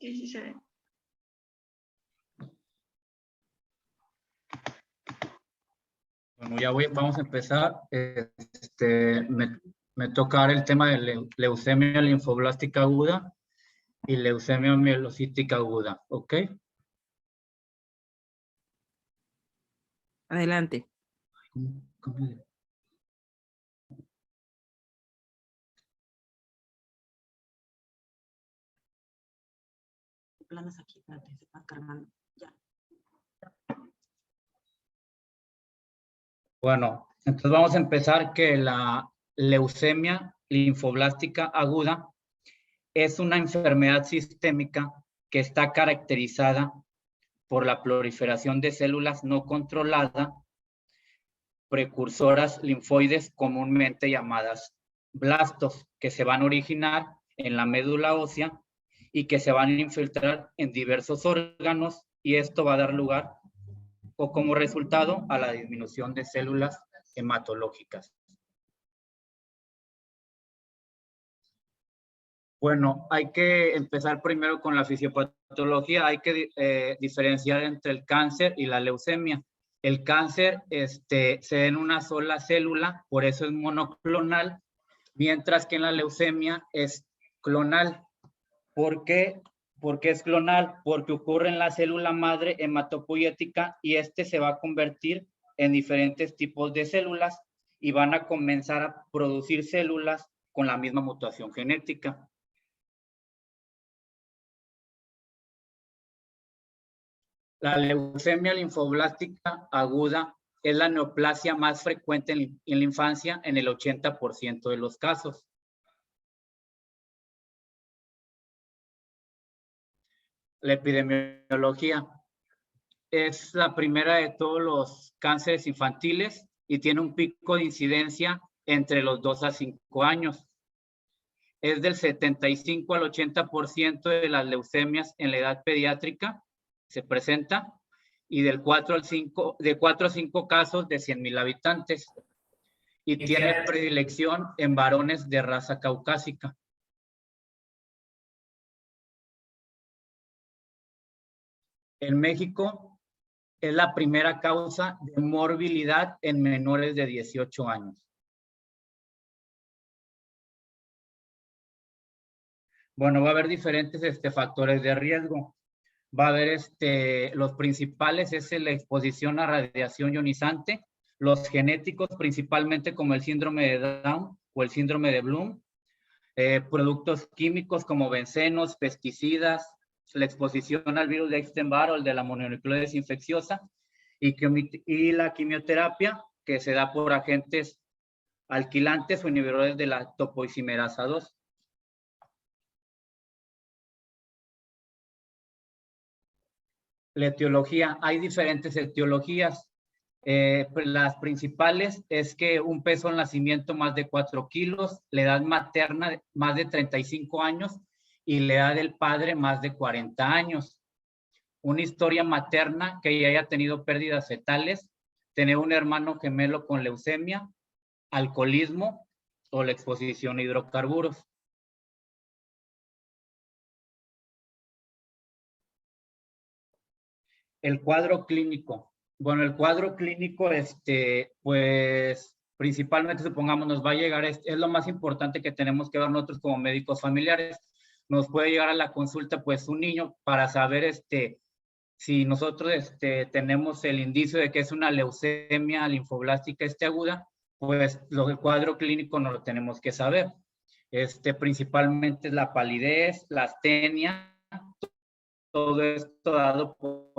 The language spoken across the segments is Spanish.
Sí, sí se ve. Bueno, vamos a empezar. Me toca ahora el tema de leucemia linfoblástica aguda y leucemia mielocítica aguda, ¿ok? Adelante. ¿Cómo? Planas aquí, espérate, se van cargando. Ya. Bueno, entonces vamos a empezar que la leucemia linfoblástica aguda es una enfermedad sistémica que está caracterizada por la proliferación de células no controlada, precursoras linfoides comúnmente llamadas blastos, que se van a originar en la médula ósea y que se van a infiltrar en diversos órganos, y esto va a dar lugar o como resultado a la disminución de células hematológicas. Bueno, hay que empezar primero con la fisiopatología. Hay que diferenciar entre el cáncer y la leucemia. El cáncer se da en una sola célula, por eso es monoclonal, mientras que en la leucemia es clonal. ¿Por qué? Porque es clonal, porque ocurre en la célula madre hematopoyética y se va a convertir en diferentes tipos de células y van a comenzar a producir células con la misma mutación genética. La leucemia linfoblástica aguda es la neoplasia más frecuente en la infancia en el 80% de los casos. La epidemiología es la primera de todos los cánceres infantiles y tiene un pico de incidencia entre los 2 a 5 años. Es del 75 al 80% de las leucemias en la edad pediátrica se presenta, y de 4 a 5 casos de 100,000 habitantes. Y tiene predilección en varones de raza caucásica. En México es la primera causa de morbilidad en menores de 18 años. Bueno, va a haber diferentes factores de riesgo. Va a haber los principales es la exposición a radiación ionizante, los genéticos principalmente como el síndrome de Down o el síndrome de Bloom, productos químicos como bencenos, pesticidas, la exposición al virus de Epstein-Barr o el de la mononucleosis infecciosa, y la quimioterapia que se da por agentes alquilantes o inhibidores de la topoisomerasa 2. La etiología, hay diferentes etiologías. Pues las principales es que un peso al nacimiento más de 4 kilos, la edad materna más de 35 años y la edad del padre más de 40 años. Una historia materna que ya haya tenido pérdidas fetales, tener un hermano gemelo con leucemia, alcoholismo o la exposición a hidrocarburos. El cuadro clínico. Bueno, el cuadro clínico, pues, principalmente, supongamos, nos va a llegar, es lo más importante que tenemos que ver nosotros como médicos familiares. Nos puede llegar a la consulta, pues, un niño para saber, si nosotros, tenemos el indicio de que es una leucemia linfoblástica, aguda, pues, el cuadro clínico no lo tenemos que saber. Principalmente es la palidez, la astenia, todo esto dado por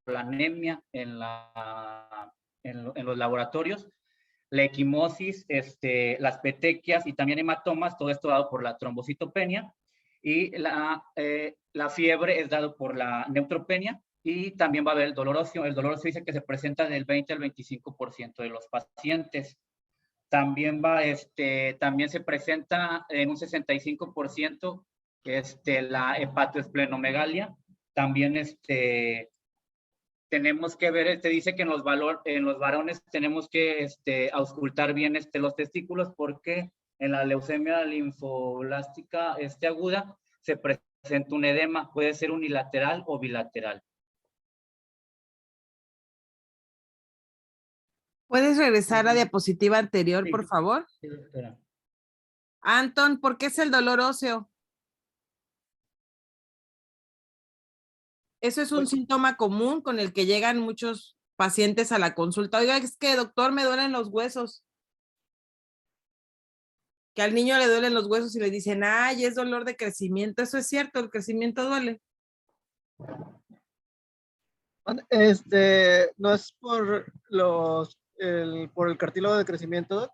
la anemia en los laboratorios, la equimosis, las petequias y también hematomas, todo esto dado por la trombocitopenia, y la fiebre es dado por la neutropenia, y también va a haber el dolor óseo. El dolor óseo dice que se presenta del 20 al 25% de los pacientes. También también se presenta en un 65% la hepatoesplenomegalia. También tenemos que ver, dice que en los varones tenemos que auscultar bien los testículos, porque en la leucemia linfoblástica aguda se presenta presenta un edema, puede ser unilateral o bilateral. ¿Puedes regresar a la diapositiva anterior, Sí. por favor? Sí, doctora. Anton, ¿por qué es el dolor óseo? Eso es un síntoma común con el que llegan muchos pacientes a la consulta. Oiga, es que doctor, me duelen los huesos. Que al niño le duelen los huesos y le dicen, ay, es dolor de crecimiento. Eso es cierto, el crecimiento duele. No es por por el cartílago de crecimiento.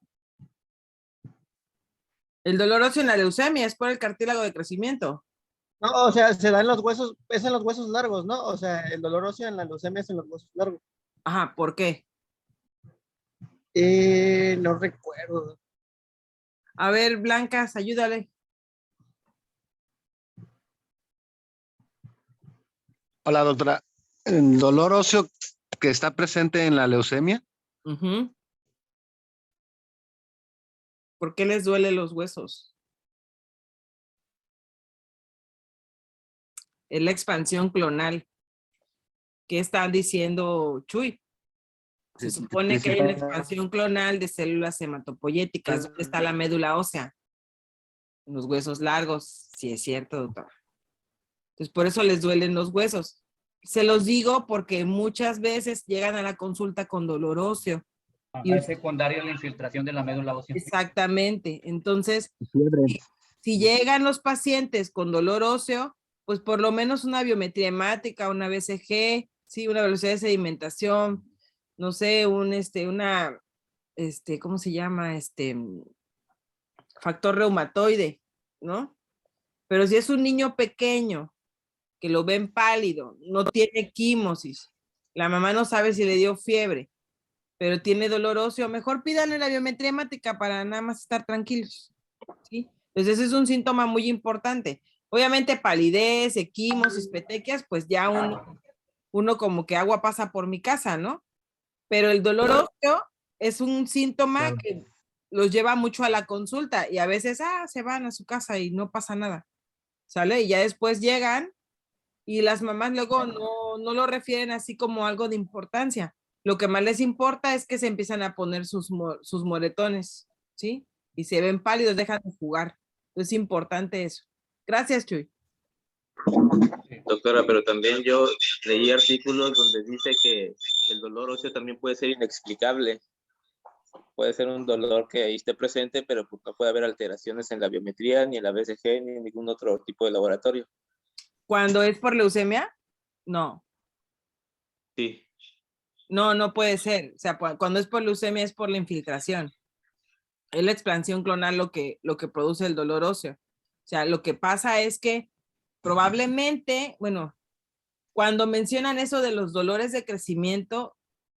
El dolor óseo en la leucemia es por el cartílago de crecimiento. No, o sea, se da en los huesos, es en los huesos largos, ¿no? O sea, el dolor óseo en la leucemia es en los huesos largos. Ajá, ¿por qué? No recuerdo. A ver, Blancas, ayúdale. Hola, doctora. ¿El dolor óseo que está presente en la leucemia? Ujú. ¿Por qué les duele los huesos? Es la expansión clonal. ¿Qué están diciendo, Chuy? Se supone que hay una expansión clonal de células hematopoyéticas. ¿Dónde está la médula ósea? En los huesos largos. Sí, es cierto, doctor. Entonces, por eso les duelen los huesos. Se los digo porque muchas veces llegan a la consulta con dolor óseo. Y es secundario la infiltración de la médula ósea. Exactamente. Entonces, si llegan los pacientes con dolor óseo, pues por lo menos una biometría hemática, una BCG, sí, una velocidad de sedimentación, no sé, ¿cómo se llama? Factor reumatoide, ¿no? Pero si es un niño pequeño, que lo ven pálido, no tiene quimosis, la mamá no sabe si le dio fiebre, pero tiene dolor óseo, mejor pídanle la biometría hemática para nada más estar tranquilos, ¿sí? Entonces ese es un síntoma muy importante. Obviamente palidez, equimosis, petequias, pues ya uno como que agua pasa por mi casa, ¿no? Pero el dolor óseo es un síntoma que los lleva mucho a la consulta y a veces, se van a su casa y no pasa nada, ¿sale? Y ya después llegan y las mamás luego no lo refieren así como algo de importancia. Lo que más les importa es que se empiezan a poner sus moretones, ¿sí? Y se ven pálidos, dejan de jugar. Es importante eso. Gracias, Chuy. Doctora, pero también yo leí artículos donde dice que el dolor óseo también puede ser inexplicable. Puede ser un dolor que ahí esté presente, pero pues no puede haber alteraciones en la biometría, ni en la BCG, ni en ningún otro tipo de laboratorio. ¿Cuando es por leucemia? No. Sí. No puede ser. O sea, cuando es por leucemia es por la infiltración. Es la expansión clonal lo que produce el dolor óseo. O sea, lo que pasa es que probablemente, bueno, cuando mencionan eso de los dolores de crecimiento,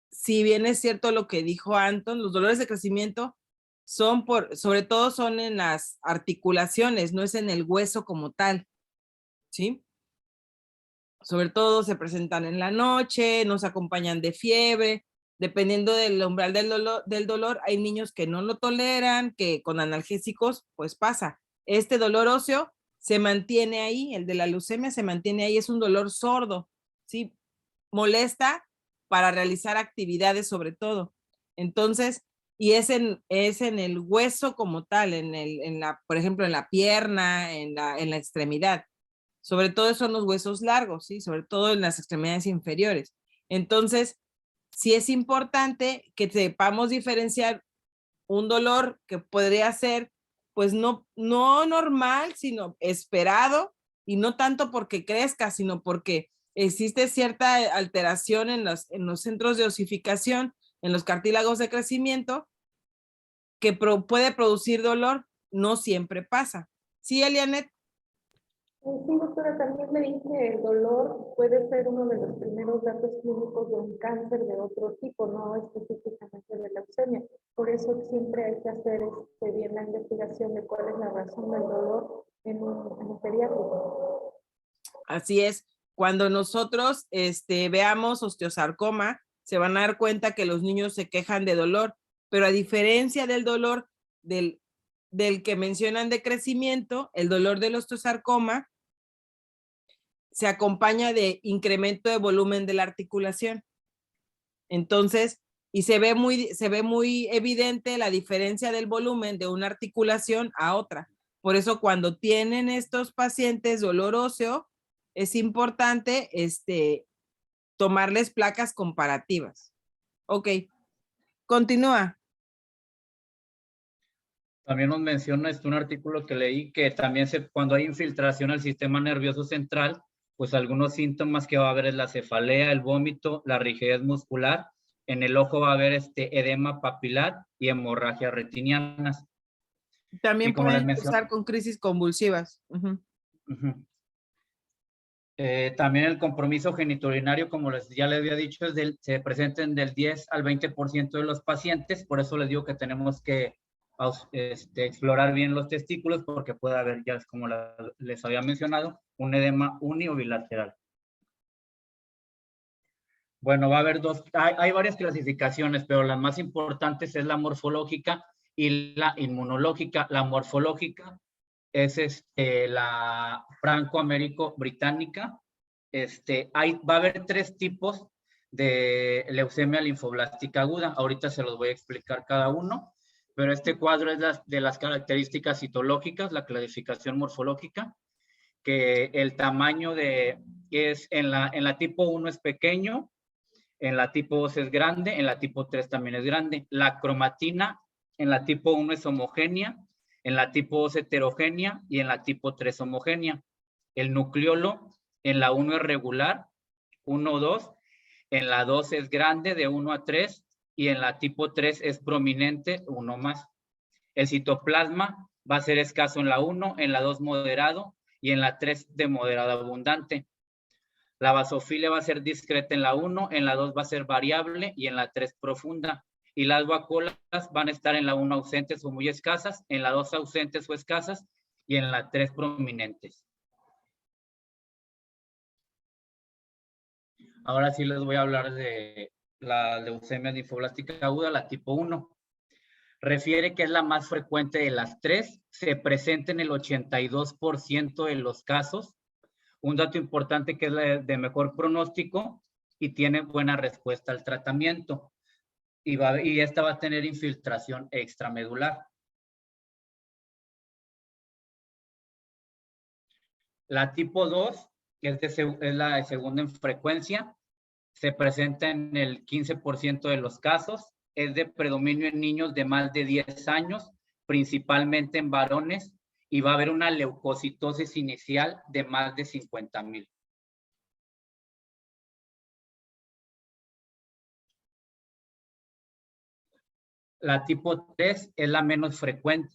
si bien es cierto lo que dijo Anton, los dolores de crecimiento sobre todo son en las articulaciones, no es en el hueso como tal, ¿sí? Sobre todo se presentan en la noche, nos acompañan de fiebre, dependiendo del umbral del dolor, hay niños que no lo toleran, que con analgésicos, pues pasa. Este dolor óseo se mantiene ahí, el de la leucemia se mantiene ahí, es un dolor sordo, ¿sí? Molesta para realizar actividades sobre todo. Entonces, y es en el hueso como tal, por ejemplo, en la pierna, en la extremidad. Sobre todo son los huesos largos, ¿sí? Sobre todo en las extremidades inferiores. Entonces, sí es importante que sepamos diferenciar un dolor que podría ser, pues no normal, sino esperado, y no tanto porque crezca, sino porque existe cierta alteración en los centros de osificación, en los cartílagos de crecimiento, que puede producir dolor, no siempre pasa. ¿Sí, Elianet? Sí, doctora, también leí que el dolor puede ser uno de los primeros datos clínicos de un cáncer de otro tipo, no específicamente de leucemia. Por eso siempre hay que hacer bien la investigación de cuál es la razón del dolor en un pediátrico. Así es. Cuando nosotros veamos osteosarcoma, se van a dar cuenta que los niños se quejan de dolor, pero a diferencia del dolor del que mencionan de crecimiento, el dolor del osteosarcoma se acompaña de incremento de volumen de la articulación. Entonces, y se ve muy evidente la diferencia del volumen de una articulación a otra. Por eso cuando tienen estos pacientes dolor óseo, es importante tomarles placas comparativas. Ok, continúa. También nos menciona un artículo que leí que también cuando hay infiltración al sistema nervioso central, pues algunos síntomas que va a haber es la cefalea, el vómito, la rigidez muscular. En el ojo va a haber edema papilar y hemorragias retinianas. También Y como les pueden menciono, empezar con crisis convulsivas. También el compromiso genitourinario, como ya les había dicho, se presenta del 10 al 20% de los pacientes. Por eso les digo que tenemos que explorar bien los testículos, porque puede haber, ya como les había mencionado, un edema uni o bilateral. Bueno, va a haber hay varias clasificaciones, pero las más importantes es la morfológica y la inmunológica. La morfológica es la franco-américo-británica. Va a haber 3 tipos de leucemia linfoblástica aguda. Ahorita se los voy a explicar cada uno, pero este cuadro es de las características citológicas, la clasificación morfológica, que el tamaño es en la tipo 1 es pequeño, en la tipo 2 es grande, en la tipo 3 también es grande. La cromatina en la tipo 1 es homogénea, en la tipo 2 heterogénea y en la tipo 3 homogénea. El nucleolo en la 1 es regular, 1 o 2, en la 2 es grande, de 1 a 3, y en la tipo 3 es prominente, 1 más. El citoplasma va a ser escaso en la 1, en la 2 moderado y en la 3 de moderado abundante. La basofilia va a ser discreta en la 1, en la 2 va a ser variable y en la 3 profunda. Y las vacuolas van a estar en la 1 ausentes o muy escasas, en la 2 ausentes o escasas y en la 3 prominentes. Ahora sí les voy a hablar de la leucemia linfoblástica aguda, la tipo 1. Refiere que es la más frecuente de las 3, se presenta en el 82% de los casos. Un dato importante que es la de mejor pronóstico y tiene buena respuesta al tratamiento. Y esta va a tener infiltración extramedular. La tipo 2, que es la de segunda en frecuencia, se presenta en el 15% de los casos. Es de predominio en niños de más de 10 años, principalmente en varones, y va a haber una leucocitosis inicial de más de 50,000. La tipo 3 es la menos frecuente.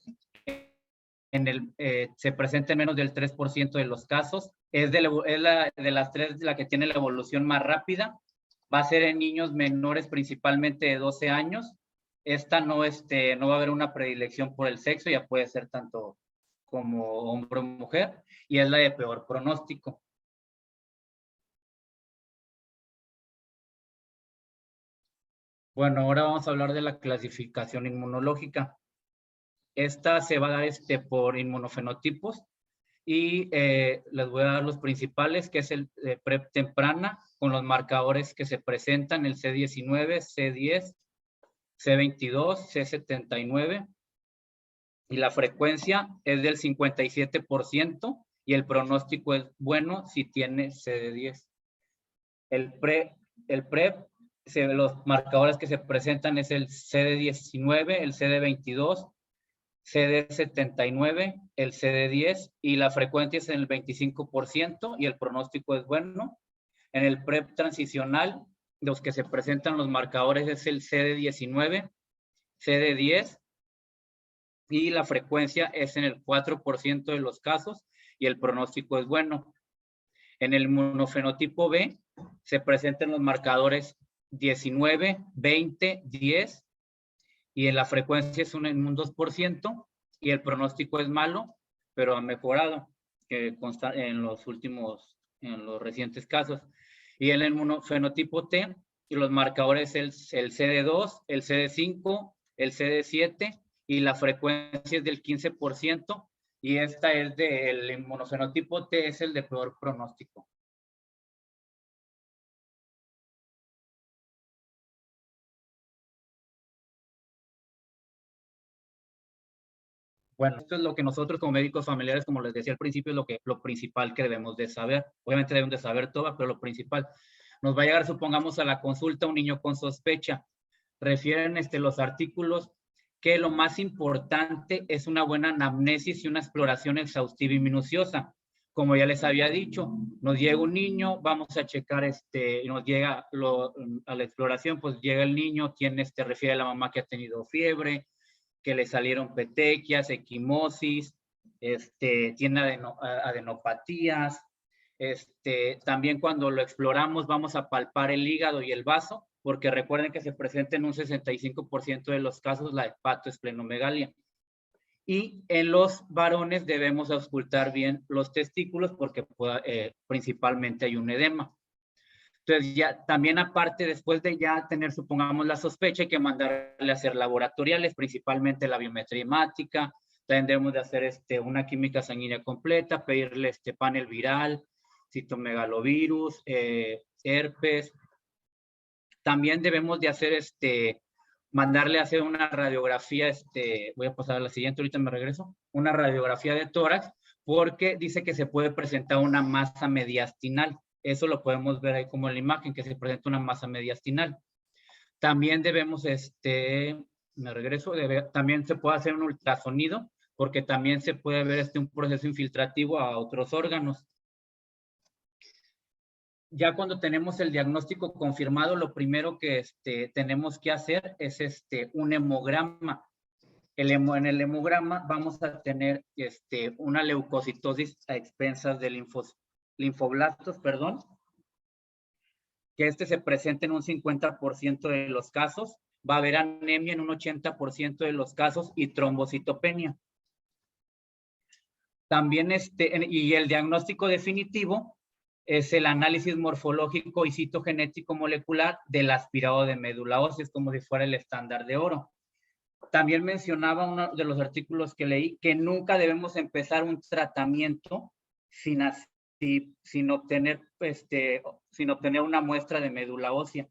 Se presenta en menos del 3% de los casos. Es de las 3 la que tiene la evolución más rápida. Va a ser en niños menores, principalmente de 12 años. Esta no va a haber una predilección por el sexo, ya puede ser tanto como hombre o mujer, y es la de peor pronóstico. Bueno, ahora vamos a hablar de la clasificación inmunológica. Esta se va a dar por inmunofenotipos y les voy a dar los principales, que es el PrEP temprana, con los marcadores que se presentan, el C19, C10, C22, C79, y la frecuencia es del 57% y el pronóstico es bueno si tiene CD10. El PrEP, los marcadores que se presentan es el CD19, el CD22, CD79, el CD10 y la frecuencia es en el 25% y el pronóstico es bueno. En el PrEP transicional, los que se presentan los marcadores es el CD19, CD10 y la frecuencia es en el 4% de los casos y el pronóstico es bueno. En el inmunofenotipo B se presentan los marcadores 19, 20, 10 y en la frecuencia es en un 2% y el pronóstico es malo, pero ha mejorado en los recientes casos. Y en el inmunofenotipo T, y los marcadores el CD2, el CD5, el CD7 y la frecuencia es del 15% y esta es del inmunofenotipo T, es el de peor pronóstico. Bueno, esto es lo que nosotros como médicos familiares, como les decía al principio, es lo principal que debemos de saber. Obviamente debemos de saber todo, pero lo principal. Nos va a llegar, supongamos, a la consulta un niño con sospecha. Refieren los artículos que lo más importante es una buena anamnesis y una exploración exhaustiva y minuciosa. Como ya les había dicho, nos llega un niño, vamos a checar, nos llega a la exploración, pues llega el niño, refiere a la mamá que ha tenido fiebre, que le salieron petequias, equimosis, tiene adenopatías. También cuando lo exploramos vamos a palpar el hígado y el vaso, porque recuerden que se presenta en un 65% de los casos la hepatoesplenomegalia. Y en los varones debemos auscultar bien los testículos porque principalmente hay un edema. Entonces, ya también aparte, después de ya tener, supongamos, la sospecha, hay que mandarle a hacer laboratoriales, principalmente la biometría hemática. También debemos de hacer una química sanguínea completa, pedirle panel viral, citomegalovirus, herpes. También debemos de hacer mandarle a hacer una radiografía, voy a pasar a la siguiente, ahorita me regreso, una radiografía de tórax, porque dice que se puede presentar una masa mediastinal. Eso lo podemos ver ahí como en la imagen, que se presenta una masa mediastinal. También debemos, me regreso, también se puede hacer un ultrasonido, porque también se puede ver un proceso infiltrativo a otros órganos. Ya cuando tenemos el diagnóstico confirmado, lo primero que tenemos que hacer es un hemograma. En el hemograma vamos a tener una leucocitosis a expensas de linfoblastos, perdón, que se presenta en un 50% de los casos. Va a haber anemia en un 80% de los casos y trombocitopenia. También y el diagnóstico definitivo es el análisis morfológico y citogenético molecular del aspirado de médula ósea, es como si fuera el estándar de oro. También mencionaba uno de los artículos que leí que nunca debemos empezar un tratamiento sin obtener una muestra de médula ósea.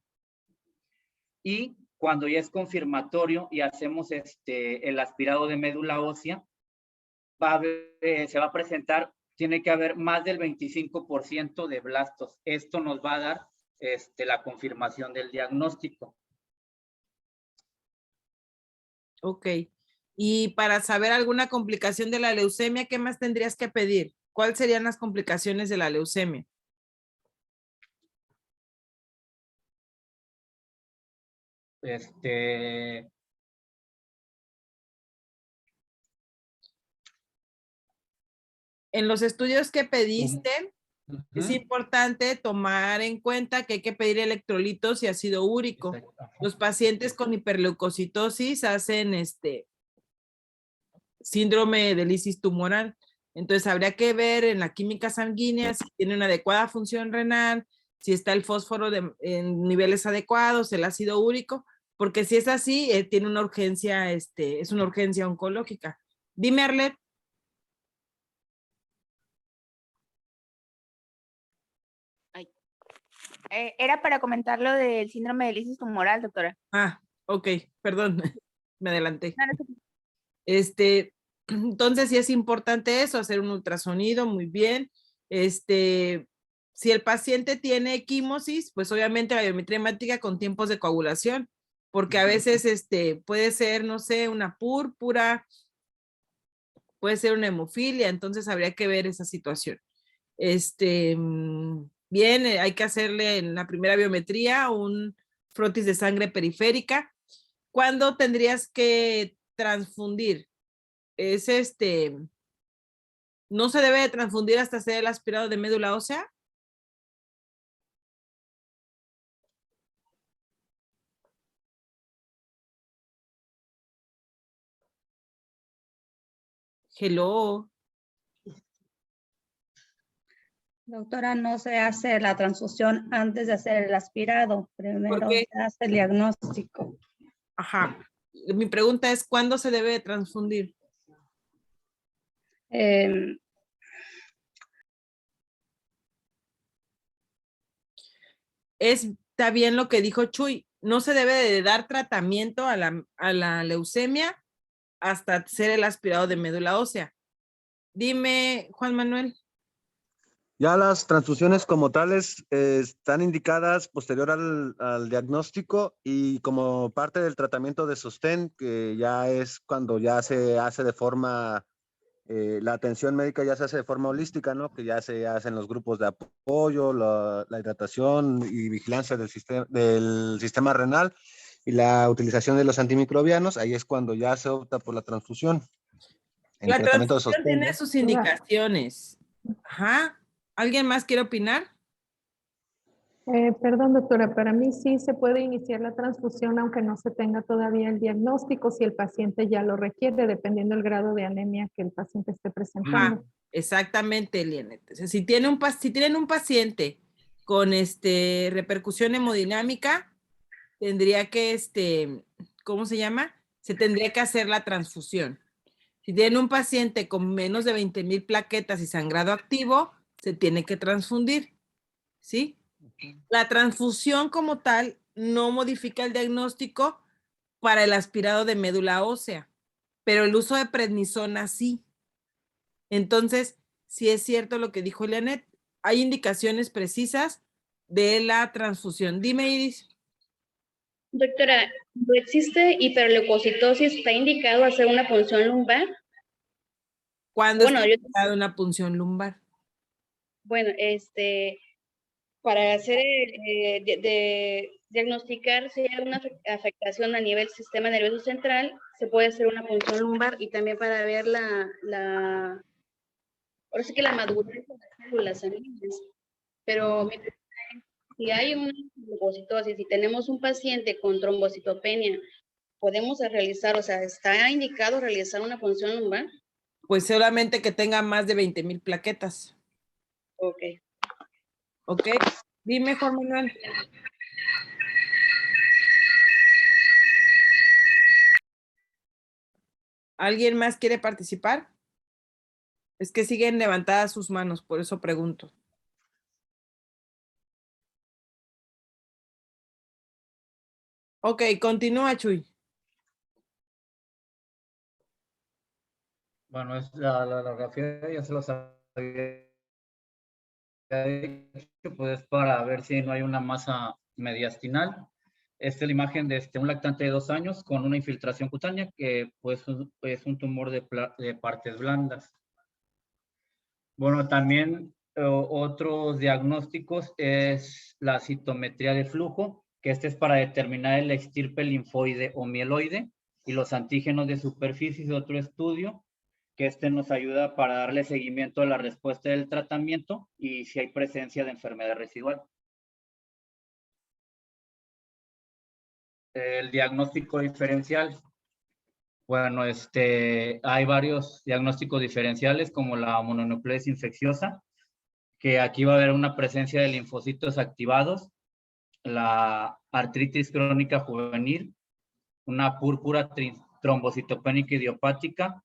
Y cuando ya es confirmatorio y hacemos el aspirado de médula ósea, se va a presentar, tiene que haber más del 25% de blastos. Esto nos va a dar la confirmación del diagnóstico. Ok. Y para saber alguna complicación de la leucemia, ¿qué más tendrías que pedir? ¿Cuáles serían las complicaciones de la leucemia? En los estudios que pediste, es importante tomar en cuenta que hay que pedir electrolitos y ácido úrico. Los pacientes con hiperleucocitosis hacen síndrome de lisis tumoral. Entonces habría que ver en la química sanguínea si tiene una adecuada función renal, si está el fósforo en niveles adecuados, el ácido úrico, porque si es así, tiene una urgencia, es una urgencia oncológica. Dime, Arlet. Era para comentar lo del síndrome de lisis tumoral, doctora. Ah, ok, perdón, me adelanté. No, no. Entonces sí es importante eso, hacer un ultrasonido, muy bien. Si el paciente tiene equimosis, pues obviamente la biometría hemática con tiempos de coagulación, porque a veces puede ser, no sé, una púrpura, puede ser una hemofilia, entonces habría que ver esa situación. Bien, hay que hacerle en la primera biometría un frotis de sangre periférica. ¿Cuándo tendrías que transfundir? Es ¿no se debe de transfundir hasta hacer el aspirado de médula ósea? Hello. Doctora, no se hace la transfusión antes de hacer el aspirado. Primero se hace el diagnóstico. Ajá. Mi pregunta es, ¿cuándo se debe de transfundir? Está bien lo que dijo Chuy. No se debe de dar tratamiento a la leucemia hasta hacer el aspirado de médula ósea. Dime, Juan Manuel. Ya las transfusiones como tales están indicadas posterior al diagnóstico y como parte del tratamiento de sostén, que ya es cuando ya se hace de forma, la atención médica ya se hace de forma holística, ¿no? Que ya se hacen los grupos de apoyo, la hidratación y vigilancia del sistema renal y la utilización de los antimicrobianos. Ahí es cuando ya se opta por la transfusión. En La tratamiento de transfusión sostén, tiene ¿no? sus indicaciones. Ajá. ¿Alguien más quiere opinar? Perdón, doctora, para mí sí se puede iniciar la transfusión aunque no se tenga todavía el diagnóstico si el paciente ya lo requiere, dependiendo del grado de anemia que el paciente esté presentando. Ajá, exactamente, Eliane. Entonces, si tienen un paciente con repercusión hemodinámica, tendría que, ¿cómo se llama? Se tendría que hacer la transfusión. Si tienen un paciente con menos de 20,000 plaquetas y sangrado activo, se tiene que transfundir, ¿sí? La transfusión como tal no modifica el diagnóstico para el aspirado de médula ósea, pero el uso de prednisona sí. Entonces, sí es cierto lo que dijo Elianet, hay indicaciones precisas de la transfusión. Dime, Iris. Doctora, ¿no existe hiperleucocitosis? ¿Está indicado hacer una punción lumbar? ¿Cuándo Bueno, está yo, indicada una punción lumbar? bueno, para hacer, diagnosticar si hay una afectación a nivel sistema nervioso central, se puede hacer una punción lumbar y también para ver ahora sí que la madurez de las células sanguíneas. Pero si hay una leucocitosis y tenemos un paciente con trombocitopenia, podemos realizar, o sea, ¿está indicado realizar una punción lumbar? Pues solamente que tenga más de 20,000 plaquetas. Ok. ¿Ok? Dime, Juan Manuel. ¿Alguien más quiere participar? Es que siguen levantadas sus manos, por eso pregunto. Ok, continúa, Chuy. Bueno, es la radiografía, ya se los había dicho, pues para ver si no hay una masa mediastinal. Esta es la imagen de un lactante de 2 años con una infiltración cutánea que pues es un tumor de partes blandas. Bueno, también otros diagnósticos es la citometría de flujo, que es para determinar el estirpe linfoide o mieloide, y los antígenos de superficie de otro estudio, que nos ayuda para darle seguimiento a la respuesta del tratamiento y si hay presencia de enfermedad residual. El diagnóstico diferencial. Bueno, hay varios diagnósticos diferenciales como la mononucleosis infecciosa, que aquí va a haber una presencia de linfocitos activados, la artritis crónica juvenil, una púrpura trombocitopénica idiopática,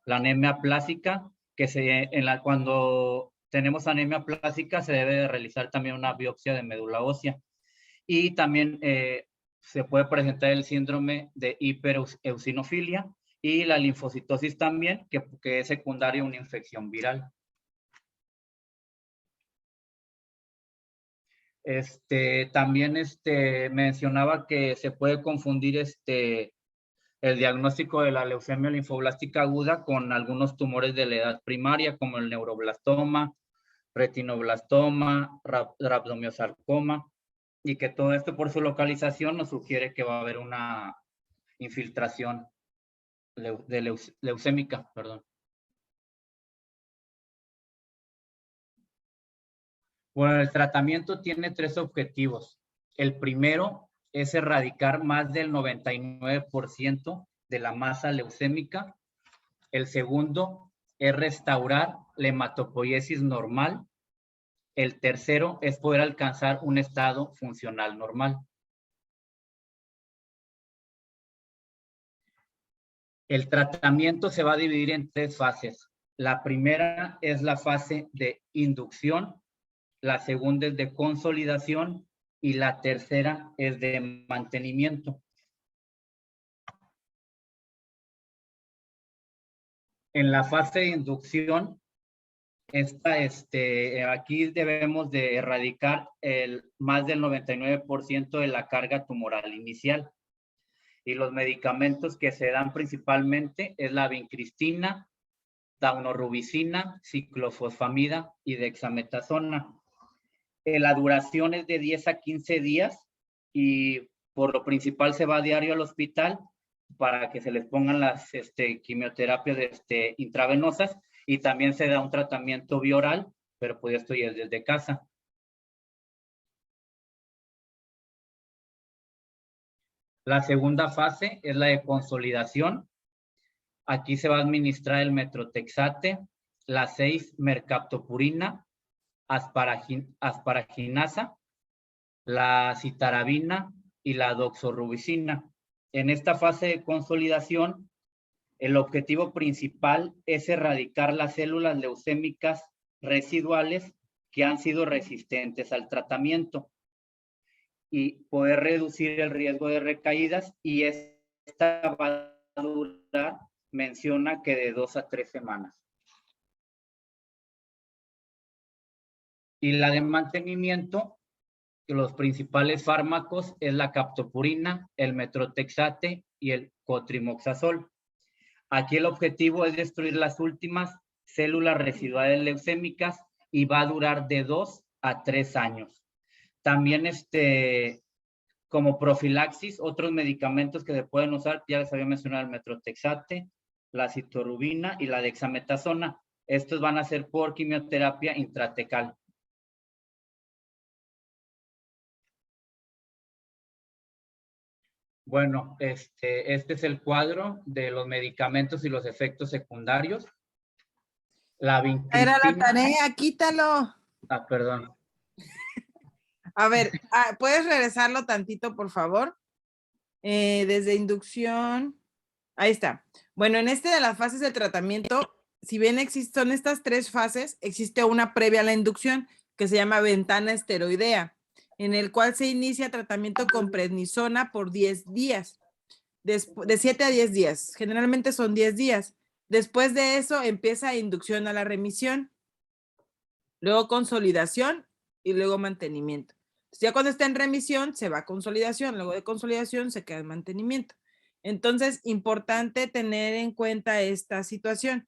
la anemia plástica, que cuando tenemos anemia plástica se debe de realizar también una biopsia de médula ósea. Y también se puede presentar el síndrome de hipereosinofilia y la linfocitosis también, que es secundaria a una infección viral. También mencionaba que se puede confundir el diagnóstico de la leucemia linfoblástica aguda con algunos tumores de la edad primaria, como el neuroblastoma, retinoblastoma, rhabdomyosarcoma, y que todo esto por su localización nos sugiere que va a haber una infiltración leucémica, perdón. Bueno, el tratamiento tiene 3 objetivos. El primero es erradicar más del 99% de la masa leucémica. El segundo es restaurar la hematopoiesis normal. El tercero es poder alcanzar un estado funcional normal. El tratamiento se va a dividir en 3 fases. La primera es la fase de inducción, la segunda es de consolidación y la tercera es de mantenimiento. En la fase de inducción, aquí debemos de erradicar más del 99% de la carga tumoral inicial. Y los medicamentos que se dan principalmente es la vincristina, daunorubicina, ciclofosfamida y dexametasona. La duración es de 10 a 15 días y por lo principal se va a diario al hospital para que se les pongan las quimioterapias intravenosas y también se da un tratamiento bioral, pero pues esto ya es desde casa. La segunda fase es la de consolidación. Aquí se va a administrar el metrotexate, la 6-mercaptopurina, asparaginasa, la citarabina y la doxorubicina. En esta fase de consolidación, el objetivo principal es erradicar las células leucémicas residuales que han sido resistentes al tratamiento y poder reducir el riesgo de recaídas, y esta va a durar, menciona que de 2 a 3 semanas. Y la de mantenimiento, los principales fármacos es la captopurina, el metrotexate y el cotrimoxazol. Aquí el objetivo es destruir las últimas células residuales leucémicas y va a durar de 2 a 3 años. También como profilaxis, otros medicamentos que se pueden usar, ya les había mencionado el metrotexate, la citorubina y la dexametasona. Estos van a ser por quimioterapia intratecal. Bueno, este es el cuadro de los medicamentos y los efectos secundarios. La vincristina. Era la tarea, quítalo. Ah, perdón. A ver, ¿puedes regresarlo tantito, por favor? Desde inducción. Ahí está. Bueno, en de las fases del tratamiento, si bien son estas 3 fases, existe una previa a la inducción que se llama ventana esteroidea, en el cual se inicia tratamiento con prednisona por 10 días, de 7 a 10 días, generalmente son 10 días. Después de eso empieza inducción a la remisión, luego consolidación y luego mantenimiento. Ya cuando está en remisión se va a consolidación, luego de consolidación se queda en mantenimiento. Entonces, importante tener en cuenta esta situación.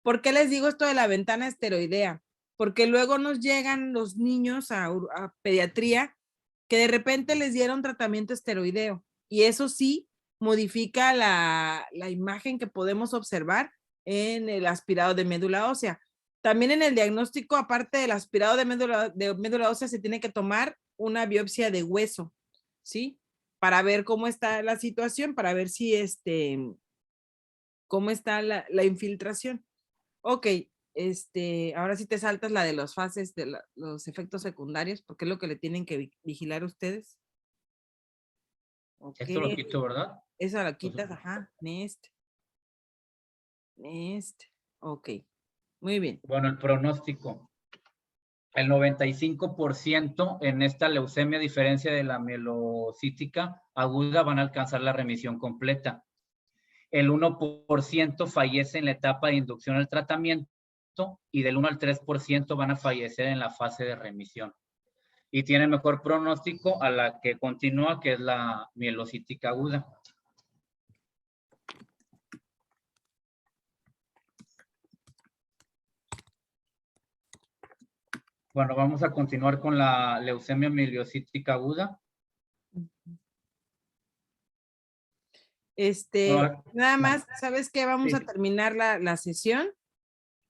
¿Por qué les digo esto de la ventana esteroidea? Porque luego nos llegan los niños a pediatría que de repente les dieron tratamiento esteroideo y eso sí modifica la imagen que podemos observar en el aspirado de médula ósea. También en el diagnóstico, aparte del aspirado de médula ósea, se tiene que tomar una biopsia de hueso, ¿sí? Para ver cómo está la situación, para ver si cómo está la infiltración. Ok, ahora sí te saltas la de las fases de los efectos secundarios, porque es lo que le tienen que vigilar ustedes. Okay. Esto lo quito, ¿verdad? Eso lo quitas, ajá, ok, muy bien. Bueno, el pronóstico. El 95% en esta leucemia, a diferencia de la mielocítica aguda, van a alcanzar la remisión completa. El 1% fallece en la etapa de inducción al tratamiento y del 1 al 3% van a fallecer en la fase de remisión. Y tiene mejor pronóstico a la que continúa, que es la mielocítica aguda. Bueno, vamos a continuar con la leucemia mielocítica aguda. Nada más, ¿sabes qué? Vamos a terminar la sesión